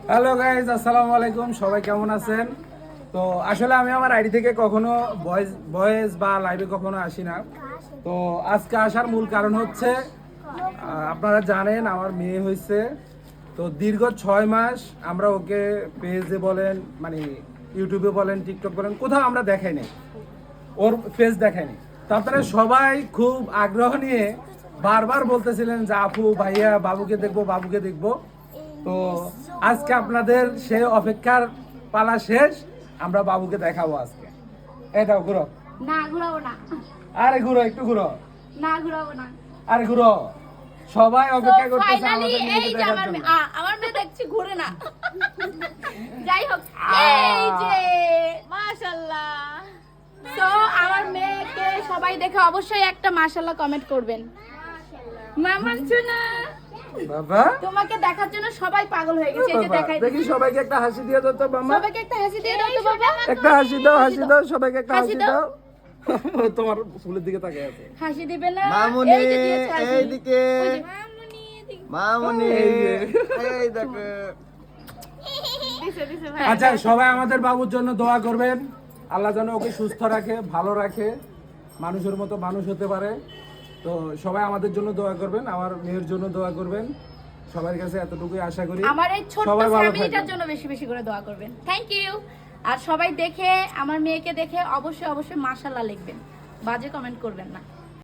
Hello guys, আসসালামু আলাইকুম। সবাই কেমন আছেন? তো আসলে আমি আমার আইডি থেকে কখনো ভয়েস বা লাইভে কখনো আসি না। তো আজকে আসার মূল কারণ হচ্ছে আপনারা জানেন আমার মেয়ে হয়েছে। তো দীর্ঘ 6 মাস আমরা ওকে পেজে বলেন, মানে ইউটিউবে বলেন, টিকটক বলেন, কোথাও আমরা দেখাই নাই, ওর ফেস দেখায়নি। তো আপনারা সবাই খুব আগ্রহ নিয়ে বারবার বলতেছিলেন যে আপু, ভাইয়া, বাবুকে দেখবো, বাবুকে দেখবো। তো আজকে আপনাদের সেই অপেক্ষার পালা শেষ, আমরা বাবুকে দেখাবো আজকে। এটাও ঘুরো। না ঘুরাবো না। আরে ঘুরো, একটু ঘুরো। না ঘুরাবো না। আরে ঘুরো। সবাই অপেক্ষা করতেছে ফাইনালি আমাদের মেয়েকে এই যে দেখার জন্য। আমার মেয়ে দেখছি ঘুরে না। যাই হোক, এই যে মাশাআল্লাহ। তো আমার মেয়েকে সবাই দেখে অবশ্যই একটা মাশাআল্লাহ কমেন্ট করবেন। মামান শোনা, বাবা তোমাকে দেখার জন্য সবাই পাগল হয়ে গেছে। এই যে বাবা, দেখাই দেখি সবাইকে একটা হাসি দিয়ে দাও তো মামা। সবাইকে একটা হাসি দিয়ে দাও তো বাবা। একটা হাসি দাও, হাসি দাও, সবাইকে একটা হাসি হাসি দাও। দাও। তোমার ফুলের দিকে তাকিয়ে আছে। হাসি দিবে না? মামুনি এই যে দিয়েছে হাসি। এইদিকে, ওই যে মামুনি এদিকে। মামুনি এই যে। এই দেখো। দিছে ভাই। আচ্ছা, সবাই আমাদের বাবুর জন্য দোয়া করবেন। আল্লাহ যেন ওকে সুস্থ রাখে, ভালো রাখে, মানুষের মতো মানুষ হতে পারে। তো সবাই আমাদের জন্য দোয়া করবেন, আমার মেয়ের জন্য দোয়া করবেন। সবার কাছে এতটুকুই আশা করি। আমার এই ছোট্ট সবাই ভালো ফ্যামিলিটার থাকবেন। জন্য বেশি বেশি করে দোয়া করবেন। Thank you. আর সবাই দেখে, আমার মেয়েকে দেখে অবশ্যই অবশ্যই মাশাআল্লাহ লিখবেন, বাজে কমেন্ট করবেন না।